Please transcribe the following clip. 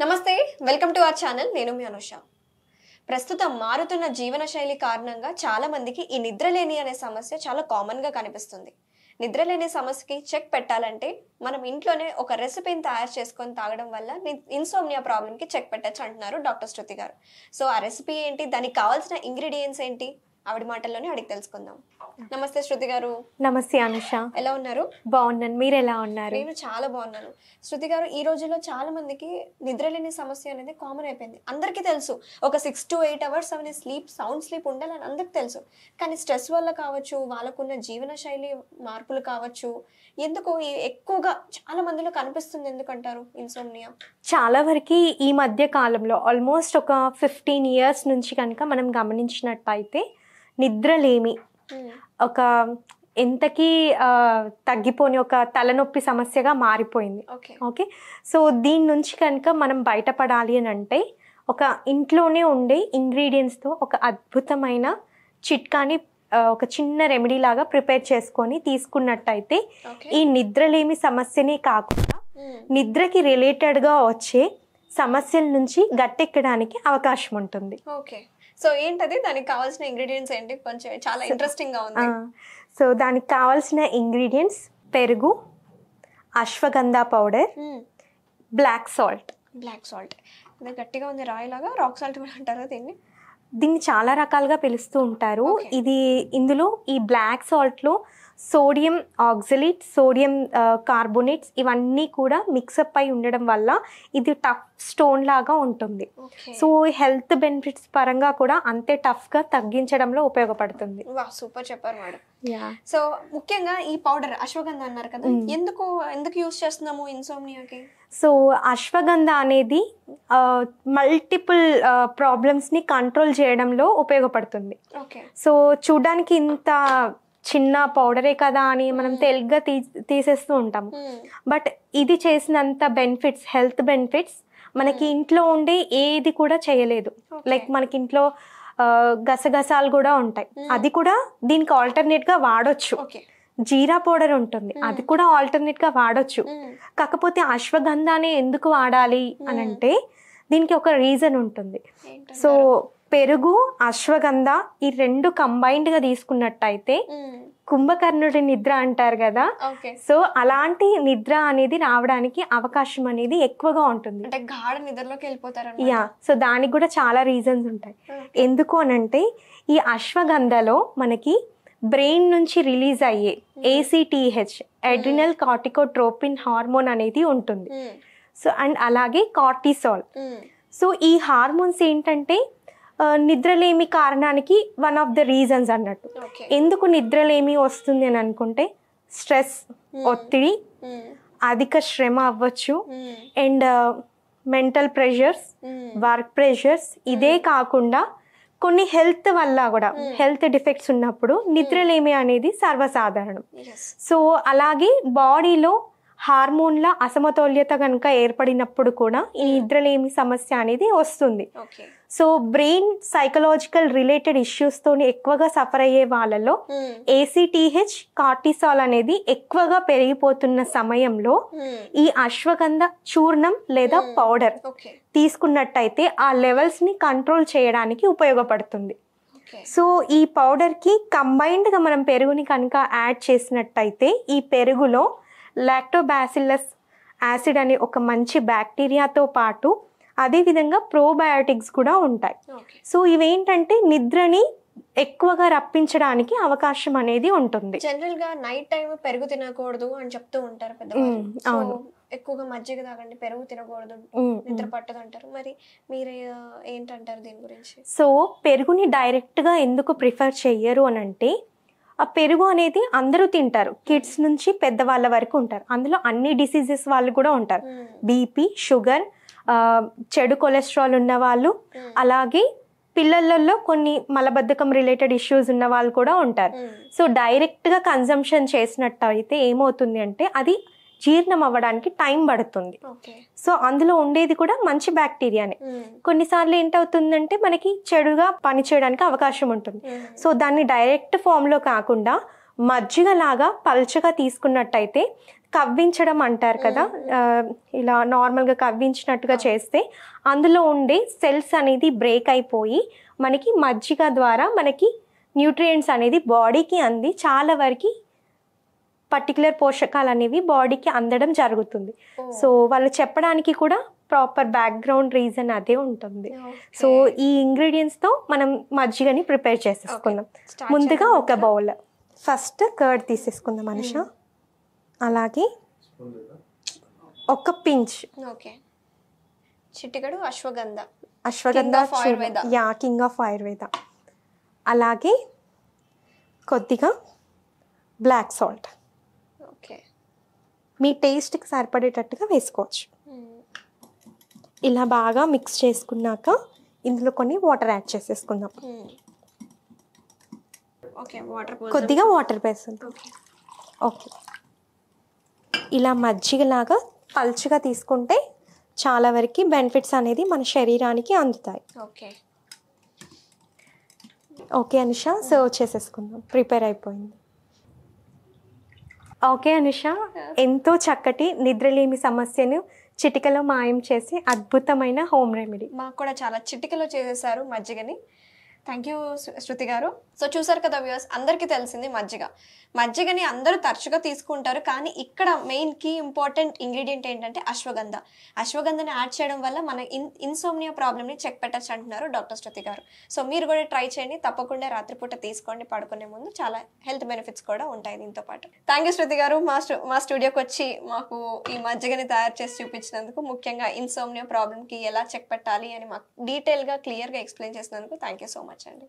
నమస్తే, welcome to our channel. నేను మీ అనుష. ప్రస్తుతం మారుతున్న జీవనశైలి కారణంగా చాలా మందికి ఈ నిద్రలేని అనే సమస్య చాలా కామన్గా కనిపిస్తుంది. నిద్రలేని సమస్యకి చెక్ పెట్టాలంటే మనం ఇంట్లోనే ఒక రెసిపీని తయారు చేసుకొని తాగడం వల్ల ఇన్సోమ్నియా ప్రాబ్లంకి చెక్ పెట్టచ్చు అంటున్నారు డాక్టర్ శృతి గారు. సో ఆ రెసిపీ ఏంటి, దానికి కావాల్సిన ఇంగ్రీడియంట్స్ ఏంటి, ఆవిడ మాటల్లోనే అడిగి తెలుసుకుందాం. నమస్తే శృతి గారు. నమస్తే అనుష. ఎలా ఉన్నారు? బాగున్నాను, మీరు ఎలా ఉన్నారు? నేను చాలా బాగున్నాను. శృతి గారు, ఈ రోజుల్లో చాలా మందికి నిద్రలేని సమస్య అనేది కామన్ అయిపోయింది. అందరికీ తెలుసు ఒక 6 to 8 hours అవన్నీ సౌండ్ స్లీప్ ఉండాలని అందరికి తెలుసు. కానీ స్ట్రెస్ వల్ల కావచ్చు, వాళ్ళకున్న జీవన శైలి మార్పులు కావచ్చు, ఎందుకు ఎక్కువగా చాలా మందిలో కనిపిస్తుంది ఎందుకంటారు ఇన్సోమ్నియా? చాలా వరకు ఈ మధ్య కాలంలో ఆల్మోస్ట్ ఒక 15 years నుంచి కనుక మనం గమనించినట్టయితే నిద్రలేమి ఒక ఎంతకీ తగ్గిపోని ఒక తలనొప్పి సమస్యగా మారిపోయింది. ఓకే, సో దీని నుంచి కనుక మనం బయటపడాలి అని అంటే ఒక ఇంట్లోనే ఉండే ఇంగ్రీడియంట్స్తో ఒక అద్భుతమైన చిట్కాని ఒక చిన్న రెమెడీ లాగా ప్రిపేర్ చేసుకొని తీసుకున్నట్టయితే ఈ నిద్రలేమి సమస్యనే కాకుండా నిద్రకి రిలేటెడ్గా వచ్చే సమస్యల నుంచి గట్టెక్కడానికి అవకాశం ఉంటుంది. ఓకే, సో ఏంటది, దానికి కావాల్సిన ఇంగ్రీడియంట్స్ ఏంటి? కొంచెం చాలా ఇంట్రెస్టింగ్ గా ఉంది. సో దానికి కావాల్సిన ఇంగ్రీడియంట్స్ పెరుగు, అశ్వగంధ పౌడర్, బ్లాక్ సాల్ట్. ఇది గట్టిగా ఉంది, రాయిలాగా. రాక్ సాల్ట్ కూడా అంటారా దీన్ని చాలా రకాలుగా పిలుస్తూ ఉంటారు. ఇందులో ఈ బ్లాక్ సాల్ట్లో సోడియం ఆక్సలేట్, సోడియం కార్బోనేట్స్ ఇవన్నీ కూడా మిక్సప్ అయి ఉండడం వల్ల ఇది టఫ్ స్టోన్ లాగా ఉంటుంది. సో హెల్త్ బెనిఫిట్స్ పరంగా కూడా అంతే టఫ్గా తగ్గించడంలో ఉపయోగపడుతుంది. సూపర్ చెప్పారు మేడం. సో ముఖ్యంగా ఈ పౌడర్ అశ్వగంధ అన్నారు కదా, ఎందుకు యూస్ చేస్తున్నాము ఇన్సోమ్నియాకి? సో అశ్వగంధ అనేది మల్టిపుల్ ప్రాబ్లమ్స్ని కంట్రోల్ చేయడంలో ఉపయోగపడుతుంది. సో చూడడానికి ఇంత చిన్న పౌడరే కదా అని మనం తేలిగ్గా తీసేస్తూ ఉంటాము. బట్ ఇది చేసినంత బెనిఫిట్స్, హెల్త్ బెనిఫిట్స్ మనకి ఇంట్లో ఉండే ఏది కూడా చేయలేదు. లైక్ మనకి ఇంట్లో గసగసాలు కూడా ఉంటాయి, అది కూడా దీనికి ఆల్టర్నేట్గా వాడొచ్చు. జీరా పౌడర్ ఉంటుంది, అది కూడా ఆల్టర్నేట్గా వాడొచ్చు. కాకపోతే అశ్వగంధానే ఎందుకు వాడాలి అని అంటే దీనికి ఒక రీజన్ ఉంటుంది. సో పెరుగు, అశ్వగంధ ఈ రెండు కంబైన్డ్గా తీసుకున్నట్టయితే కుంభకర్ణుడి నిద్ర అంటారు కదా, సో అలాంటి నిద్ర అనేది రావడానికి అవకాశం అనేది ఎక్కువగా ఉంటుంది. అంటే గాఢ నిద్రలోకి వెళ్ళిపోతారు. సో దానికి కూడా చాలా రీజన్స్ ఉంటాయి. ఎందుకు అనంటే ఈ అశ్వగంధలో మనకి బ్రెయిన్ నుంచి రిలీజ్ అయ్యే ACTH, అడ్రినల్ కార్టికోట్రోపిన్ హార్మోన్ అనేది ఉంటుంది. సో అండ్ అలాగే కార్టిసాల్. సో ఈ హార్మోన్స్ ఏంటంటే నిద్రలేమి కారణానికి వన్ ఆఫ్ ద రీజన్స్ అన్నట్టు. ఎందుకు నిద్రలేమి వస్తుంది అని అనుకుంటే స్ట్రెస్, ఒత్తిడి, అధిక శ్రమ అవ్వచ్చు, and mental pressures, work pressures. ఇదే కాకుండా కొన్ని హెల్త్ వల్ల కూడా హెల్త్ డిఫెక్ట్స్ ఉన్నప్పుడు నిద్రలేమి అనేది సర్వసాధారణం. సో అలాగే బాడీలో హార్మోన్ల అసమతుల్యత కనుక ఏర్పడినప్పుడు కూడా ఈ నిద్రలేమి సమస్య అనేది వస్తుంది. సో బ్రెయిన్ సైకలాజికల్ రిలేటెడ్ ఇష్యూస్తో ఎక్కువగా సఫర్ అయ్యే వాళ్ళలో ACTH, కార్టిసాల్ అనేది ఎక్కువగా పెరిగిపోతున్న సమయంలో ఈ అశ్వగంధ చూర్ణం లేదా పౌడర్ తీసుకున్నట్టయితే ఆ లెవెల్స్ని కంట్రోల్ చేయడానికి ఉపయోగపడుతుంది. సో ఈ పౌడర్కి కంబైన్డ్గా మనం పెరుగుని కనుక యాడ్ చేసినట్టయితే ఈ పెరుగులో లాక్టోబాసిల్లస్ యాసిడ్ అనే ఒక మంచి బ్యాక్టీరియాతో పాటు అదేవిధంగా ప్రోబయాటిక్స్ కూడా ఉంటాయి. సో ఇవేంటంటే నిద్రని ఎక్కువగా రప్పించడానికి అవకాశం అనేది ఉంటుంది. జనరల్ గా నైట్ టైం పెరుగు తినకూడదు అని చెప్తూ ఉంటారు పెద్దవాళ్ళు. ఎక్కువగా మజ్జిగ తాగండి, పెరుగు తినకూడదు, నిద్ర పట్టదు అంటారు. మరి మీరు ఏంటంటారు దీని గురించి? సో పెరుగుని డైరెక్ట్గా ఎందుకు ప్రిఫర్ చెయ్యరు అని అంటే ఆ పెరుగు అనేది అందరూ తింటారు, కిడ్స్ నుంచి పెద్దవాళ్ళ వరకు ఉంటారు. అందులో అన్ని డిసీజెస్ వాళ్ళు కూడా ఉంటారు. BP, షుగర్, చెడు కొలెస్ట్రాల్ ఉన్న వాళ్ళు, అలాగే పిల్లలలో కొన్ని మలబద్ధకం రిలేటెడ్ ఇష్యూస్ ఉన్న వాళ్ళు కూడా ఉంటారు. సో డైరెక్ట్గా కన్జంప్షన్ చేసినట్టయితే ఏమవుతుంది అంటే అది జీర్ణం అవ్వడానికి టైం పడుతుంది. సో అందులో ఉండేది కూడా మంచి బ్యాక్టీరియానే. కొన్నిసార్లు ఏంటవుతుందంటే మనకి చెడుగా పనిచేయడానికి అవకాశం ఉంటుంది. సో దాన్ని డైరెక్ట్ ఫామ్లో కాకుండా మజ్జిగలాగా పల్చగా తీసుకున్నట్టయితే కవ్వించడం అంటారు కదా, ఇలా నార్మల్గా కవ్వించినట్టుగా చేస్తే అందులో ఉండే సెల్స్ అనేది బ్రేక్ అయిపోయి మనకి మజ్జిగ ద్వారా మనకి న్యూట్రియంట్స్ అనేది బాడీకి అంది చాలా వరకు పర్టికులర్ పోషకాలు అనేవి బాడీకి అందడం జరుగుతుంది. సో వాళ్ళు చెప్పడానికి కూడా ప్రాపర్ బ్యాక్గ్రౌండ్ రీజన్ అదే ఉంటుంది. సో ఈ ఇంగ్రీడియంట్స్తో మనం మజ్జిగని ప్రిపేర్ చేసేసుకుందాం. ముందుగా ఒక బౌల్ ఫస్ట్ కర్డ్ తీసేసుకుందాం మనిష. అలాగే ఒక పించ్ చిటికెడు ashwagandha yeah king of Ayurveda. అలాగే కొద్దిగా బ్లాక్ సాల్ట్ మీ టేస్ట్కి సరిపడేటట్టుగా వేసుకోవచ్చు. ఇలా బాగా మిక్స్ చేసుకున్నాక ఇందులో కొన్ని వాటర్ యాడ్ చేసేసుకుందాం. కొద్దిగా వాటర్ వేసుకుందాం. ఓకే, ఇలా మజ్జిగలాగా పల్చగా తీసుకుంటే చాలా వరకు బెనిఫిట్స్ అనేది మన శరీరానికి అందుతాయి. ఓకే అనుష, సర్వ్ చేసేసుకుందాం. ప్రిపేర్ అయిపోయింది. ఓకే అనుష, ఎంతో చక్కటి నిద్రలేమి సమస్యను చిటికలో మాయం చేసి అద్భుతమైన హోమ్ రెమెడీ మాకు కూడా చాలా చిటికలో చేసేసారు మజ్జిగని. థ్యాంక్ యూ శృతి గారు. సో చూసారు కదా వ్యూవర్స్, అందరికీ తెలిసింది మజ్జిగని అందరూ తరచుగా తీసుకుంటారు, కానీ ఇక్కడ మెయిన్ కీ ఇంపార్టెంట్ ఇంగ్రీడియంట్ ఏంటంటే అశ్వగంధని యాడ్ చేయడం వల్ల మన ఇన్సోమ్నియా ప్రాబ్లమ్ని చెక్ పెట్టచ్చు అంటున్నారు డాక్టర్ శృతి గారు. సో మీరు కూడా ట్రై చేయండి, తప్పకుండా రాత్రిపూట తీసుకోండి పడుకునే ముందు. చాలా హెల్త్ బెనిఫిట్స్ కూడా ఉంటాయి దీంతో పాటు. థ్యాంక్ యూ శృతి గారు, మా స్టూడియోకి వచ్చి మాకు ఈ మజ్జిగని తయారు చేసి చూపించినందుకు, ముఖ్యంగా ఇన్సోమ్నియా ప్రాబ్లమ్కి ఎలా చెక్ పెట్టాలి అని మాకు డీటెయిల్గా క్లియర్గా ఎక్స్ప్లెయిన్ చేసినందుకు థ్యాంక్ యూ సో మచ్ అండి.